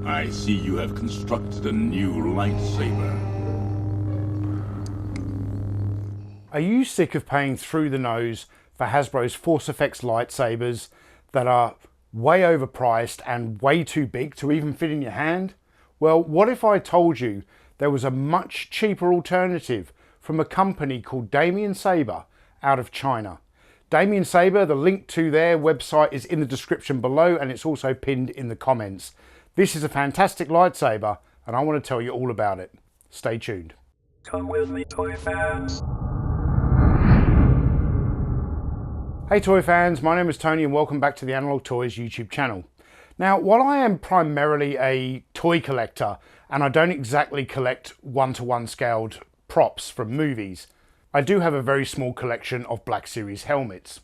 I see you have constructed a new lightsaber. Are you sick of paying through the nose for Hasbro's Force FX lightsabers that are way overpriced and way too big to even fit in your hand? Well, what if I told you there was a much cheaper alternative from a company called Damiensaber out of China? Damiensaber, the link to their website is in the description below, and it's also pinned in the comments. This is a fantastic lightsaber and I want to tell you all about it. Stay tuned. Come with me, toy fans. Hey toy fans, my name is Tony and welcome back to the Analog Toys YouTube channel. Now, while I am primarily a toy collector and I don't exactly collect one-to-one scaled props from movies, I do have a very small collection of Black Series helmets.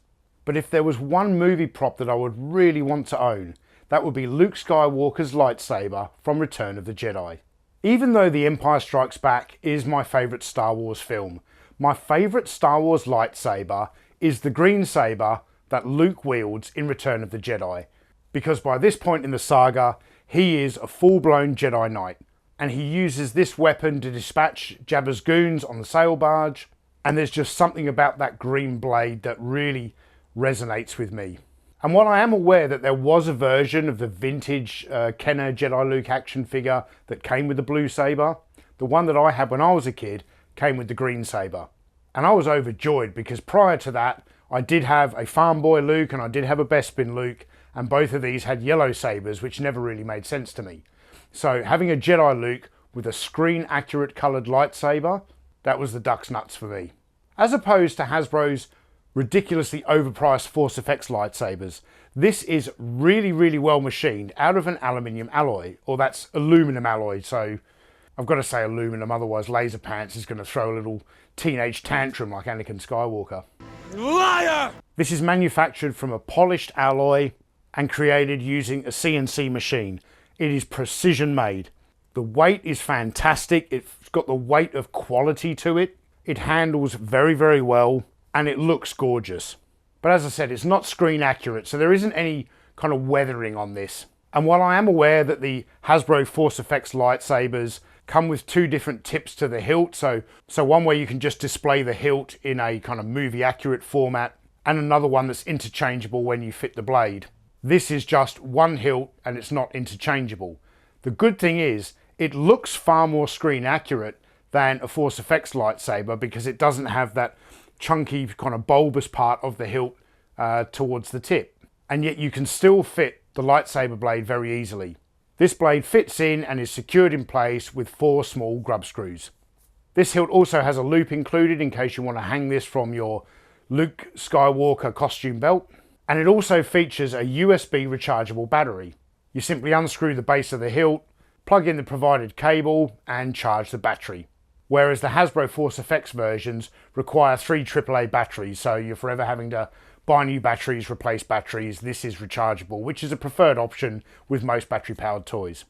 But if there was one movie prop that I would really want to own, that would be Luke Skywalker's lightsaber from Return of the Jedi. Even though The Empire Strikes Back is my favourite Star Wars film, my favourite Star Wars lightsaber is the green saber that Luke wields in Return of the Jedi. Because by this point in the saga, he is a full-blown Jedi Knight. And he uses this weapon to dispatch Jabba's goons on the sail barge. And there's just something about that green blade that really resonates with me. And while I am aware that there was a version of the vintage Kenner Jedi Luke action figure that came with the blue saber, the one that I had when I was a kid came with the green saber. And I was overjoyed because prior to that, I did have a Farm Boy Luke and I did have a Bespin Luke, and both of these had yellow sabers, which never really made sense to me. So having a Jedi Luke with a screen accurate coloured lightsaber, that was the duck's nuts for me. As opposed to Hasbro's ridiculously overpriced Force FX lightsabers, this is really well machined out of an aluminium alloy, or that's aluminum alloy, so I've got to say aluminum, otherwise Laser Pants is going to throw a little teenage tantrum like Anakin Skywalker. Liar! This is manufactured from a polished alloy and created using a CNC machine. It is precision made. The weight is fantastic. It's got the weight of quality to it. It handles very well and it looks gorgeous. But as I said, it's not screen accurate, so there isn't any kind of weathering on this. And while I am aware that the Hasbro Force FX lightsabers come with two different tips to the hilt, so one where you can just display the hilt in a kind of movie accurate format, and another one that's interchangeable when you fit the blade. This is just one hilt and it's not interchangeable. The good thing is it looks far more screen accurate than a Force FX lightsaber because it doesn't have that chunky kind of bulbous part of the hilt towards the tip, and yet you can still fit the lightsaber blade very easily. This blade fits in and is secured in place with 4 small grub screws. This hilt also has a loop included in case you want to hang this from your Luke Skywalker costume belt. And it also features a USB rechargeable battery. You simply unscrew the base of the hilt, plug in the provided cable and charge the battery. Whereas the Hasbro Force FX versions require 3 AAA batteries, so you're forever having to buy new batteries, replace batteries. This is rechargeable, which is a preferred option with most battery-powered toys.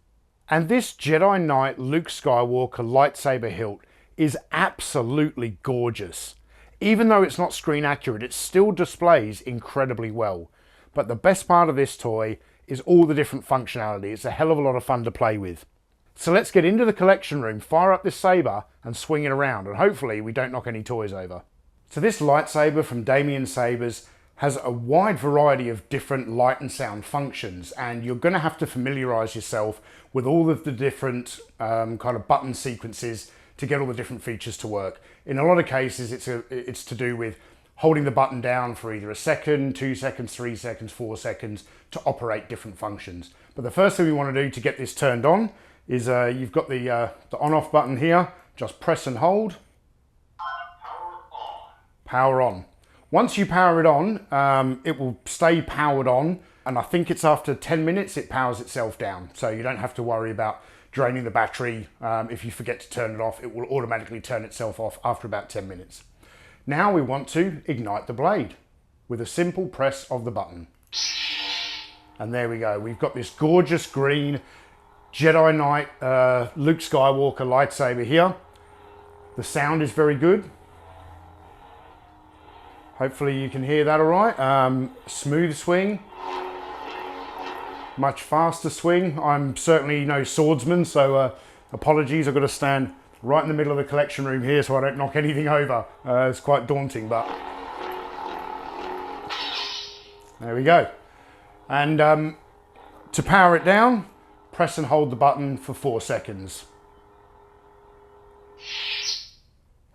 And this Jedi Knight Luke Skywalker lightsaber hilt is absolutely gorgeous. Even though it's not screen accurate, it still displays incredibly well. But the best part of this toy is all the different functionality. It's a hell of a lot of fun to play with. So let's get into the collection room, fire up this saber and swing it around, and hopefully we don't knock any toys over. So this lightsaber from Damiensabers has a wide variety of different light and sound functions, and you're going to have to familiarize yourself with all of the different kind of button sequences to get all the different features to work. In a lot of cases, it's to do with holding the button down for either a second, 2 seconds, 3 seconds, 4 seconds to operate different functions. But the first thing we want to do to get this turned on is you've got the on-off button here. Just press and hold. Power on. Once you power it on, it will stay powered on, and I think it's after 10 minutes it powers itself down. So you don't have to worry about draining the battery. If you forget to turn it off, it will automatically turn itself off after about 10 minutes. Now we want to ignite the blade with a simple press of the button. And there we go. We've got this gorgeous green Jedi Knight Luke Skywalker lightsaber here. The sound is very good. Hopefully you can hear that all right. Smooth swing. much faster swing. I'm certainly no swordsman, so apologies. I've got to stand right in the middle of the collection room here so I don't knock anything over. It's quite daunting, but there we go. And to power it down, press and hold the button for 4 seconds.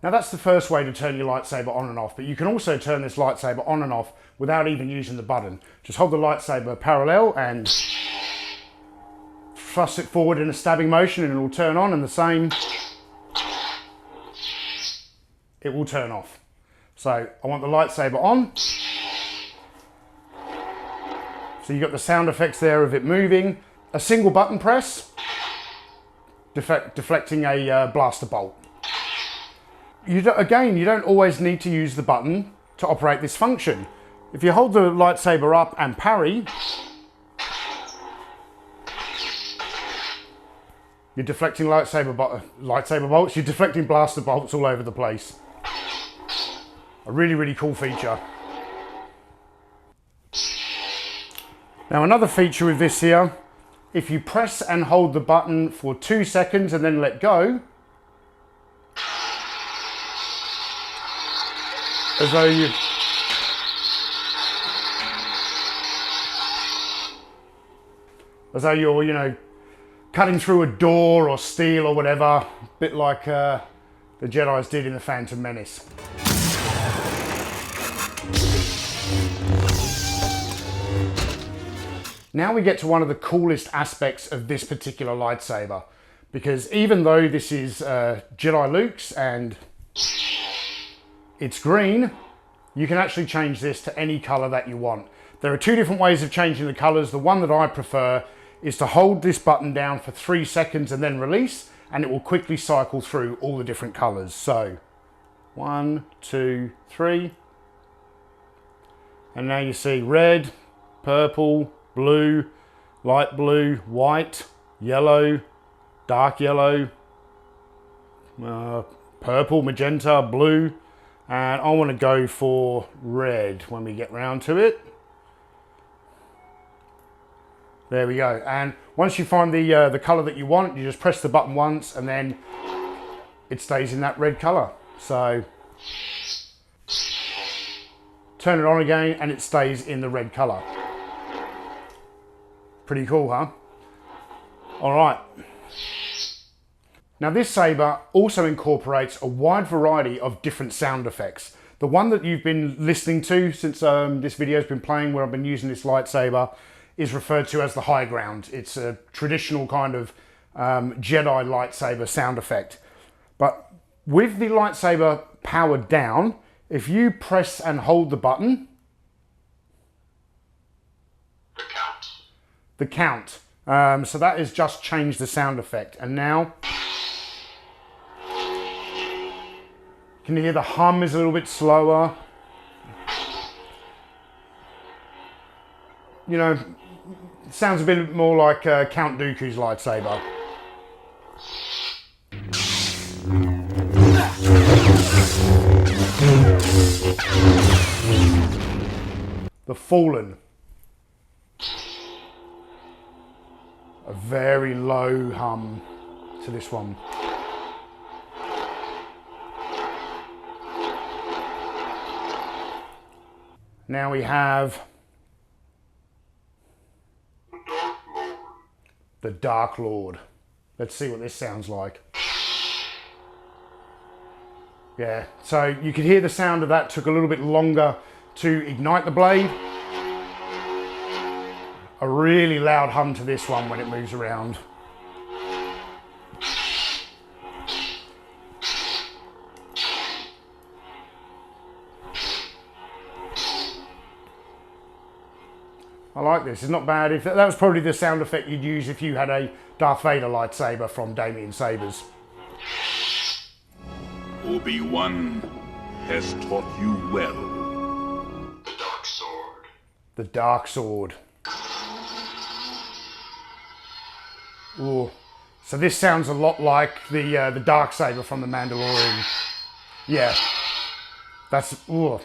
Now that's the first way to turn your lightsaber on and off, but you can also turn this lightsaber on and off without even using the button. Just hold the lightsaber parallel and thrust it forward in a stabbing motion and it will turn on, and the same, it will turn off. So I want the lightsaber on. So you've got the sound effects there of it moving. A single button press, deflecting a blaster bolt. You don't always need to use the button to operate this function. If you hold the lightsaber up and parry, you're deflecting lightsaber bolts, you're deflecting blaster bolts all over the place. A really, really cool feature. Now another feature with this here, if you press and hold the button for 2 seconds and then let go, as though you're, you know, cutting through a door or steel or whatever, a bit like the Jedis did in the Phantom Menace. Now we get to one of the coolest aspects of this particular lightsaber, because even though this is Jedi Luke's and it's green, you can actually change this to any color that you want. There are 2 different ways of changing the colors. The one that I prefer is to hold this button down for 3 seconds and then release, and it will quickly cycle through all the different colors. So 1, 2, 3. And now you see red, purple, blue, light blue, white, yellow, dark yellow, purple, magenta, blue, and I want to go for red when we get round to it. There we go. And once you find the colour that you want, you just press the button once and then it stays in that red colour. So turn it on again and it stays in the red colour. Pretty cool, huh? All right. Now this saber also incorporates a wide variety of different sound effects. The one that you've been listening to since this video has been playing, where I've been using this lightsaber, is referred to as the high ground. It's a traditional kind of Jedi lightsaber sound effect. But with the lightsaber powered down, if you press and hold the button, the count. So that has just changed the sound effect. And now, can you hear the hum is a little bit slower? You know, it sounds a bit more like Count Dooku's lightsaber. The Fallen. A very low hum to this one. Now we have the Dark Lord. Let's see what this sounds like. Yeah, so you could hear the sound of that. Took a little bit longer to ignite the blade. A really loud hum to this one when it moves around. I like this, it's not bad. If that was probably the sound effect you'd use if you had a Darth Vader lightsaber from Damiensabers. Obi-Wan has taught you well. The Dark Sword. The Dark Sword. Ooh. So this sounds a lot like the dark saber from the Mandalorian. Yeah. That's, ooh.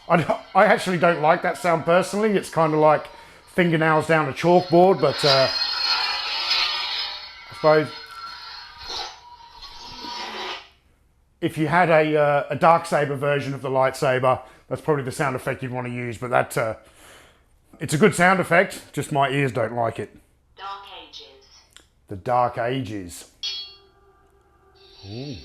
I actually don't like that sound personally. It's kind of like fingernails down a chalkboard, but I suppose if you had a Darksaber version of the lightsaber, that's probably the sound effect you'd want to use, but that it's a good sound effect, just my ears don't like it. Dark Ages. The Dark Ages. Ooh.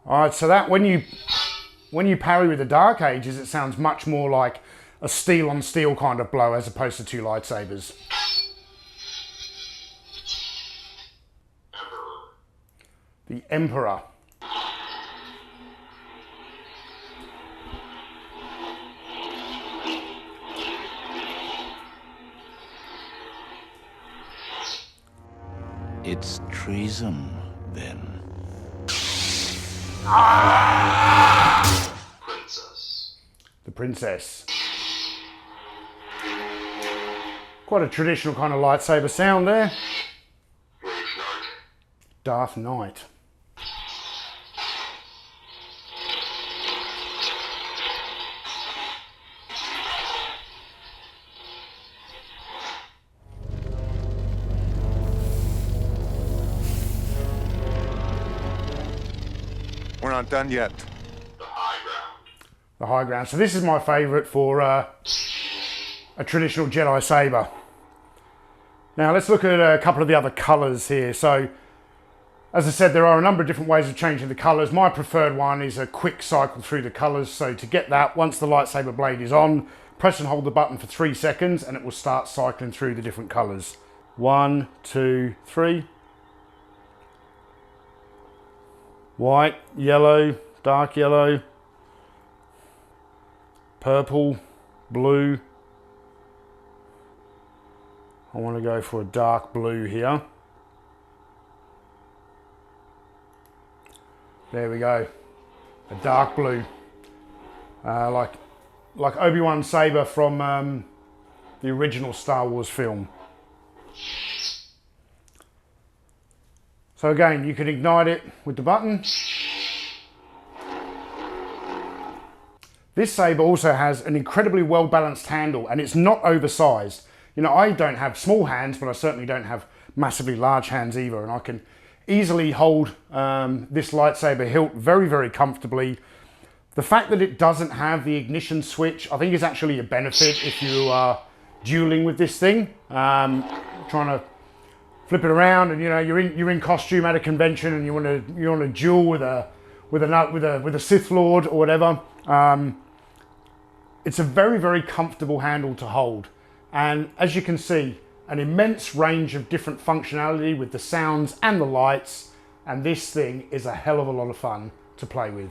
Alright, so that when you parry with the Dark Ages, it sounds much more like a steel on steel kind of blow as opposed to two lightsabers. The Emperor. It's treason, then. Princess. The Princess. Quite a traditional kind of lightsaber sound there. Brave Knight. Darth Knight. We're not done yet. The High Ground. The High Ground. So this is my favourite for a traditional Jedi saber. Now let's look at a couple of the other colours here. So as I said, there are a number of different ways of changing the colours. My preferred one is a quick cycle through the colours. So to get that, once the lightsaber blade is on, press and hold the button for 3 seconds and it will start cycling through the different colours. 1, 2, 3. White, yellow, dark yellow, purple, blue. I want to go for a dark blue here. There we go, a dark blue, like Obi-Wan's saber from the original Star Wars film. So again, you can ignite it with the button. This saber also has an incredibly well balanced handle and it's not oversized. You know, I don't have small hands, but I certainly don't have massively large hands either, and I can easily hold this lightsaber hilt very, very comfortably. The fact that it doesn't have the ignition switch, I think is actually a benefit if you are dueling with this thing. Trying to flip it around, and you know you're in costume at a convention, and you want to duel with a Sith Lord or whatever. It's a very, very comfortable handle to hold, and as you can see, an immense range of different functionality with the sounds and the lights, and this thing is a hell of a lot of fun to play with.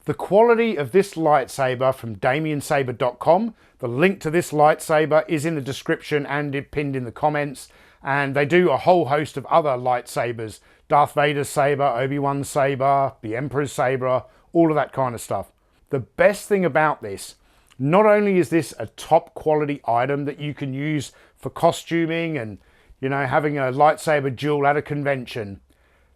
The quality of this lightsaber from Damiensaber.com, the link to this lightsaber is in the description and pinned in the comments, and they do a whole host of other lightsabers, Darth Vader's saber, Obi-Wan's saber, the Emperor's saber, all of that kind of stuff. The best thing about this, not only is this a top quality item that you can use for costuming and, you know, having a lightsaber duel at a convention,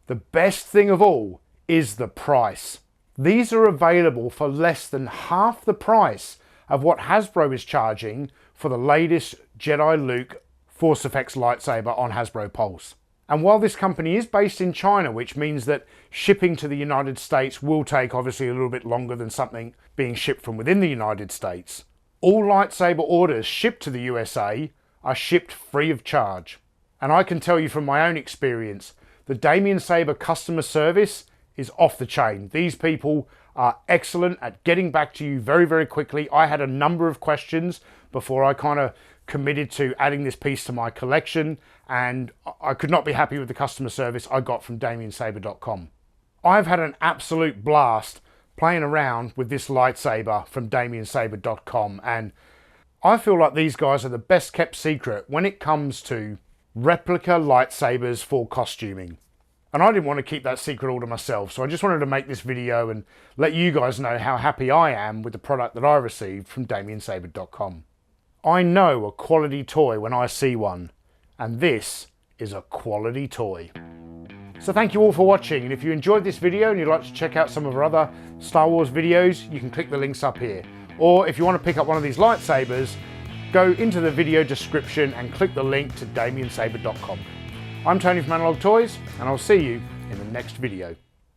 the best thing of all is the price. These are available for less than half the price of what Hasbro is charging for the latest Jedi Luke Force Effects lightsaber on Hasbro Pulse. And while this company is based in China, which means that shipping to the United States will take obviously a little bit longer than something being shipped from within the United States, all lightsaber orders shipped to the USA are shipped free of charge. And I can tell you from my own experience, the Damiensaber customer service is off the chain. These people are excellent at getting back to you very, very quickly. I had a number of questions before I kind of committed to adding this piece to my collection, and I could not be happy with the customer service I got from Damiensaber.com. I've had an absolute blast playing around with this lightsaber from Damiensaber.com, and I feel like these guys are the best kept secret when it comes to replica lightsabers for costuming. And I didn't want to keep that secret all to myself, so I just wanted to make this video and let you guys know how happy I am with the product that I received from Damiensaber.com. I know a quality toy when I see one, and this is a quality toy. So thank you all for watching, and if you enjoyed this video and you'd like to check out some of our other Star Wars videos, you can click the links up here. Or if you want to pick up one of these lightsabers, go into the video description and click the link to Damiensaber.com. I'm Tony from Analog Toys, and I'll see you in the next video.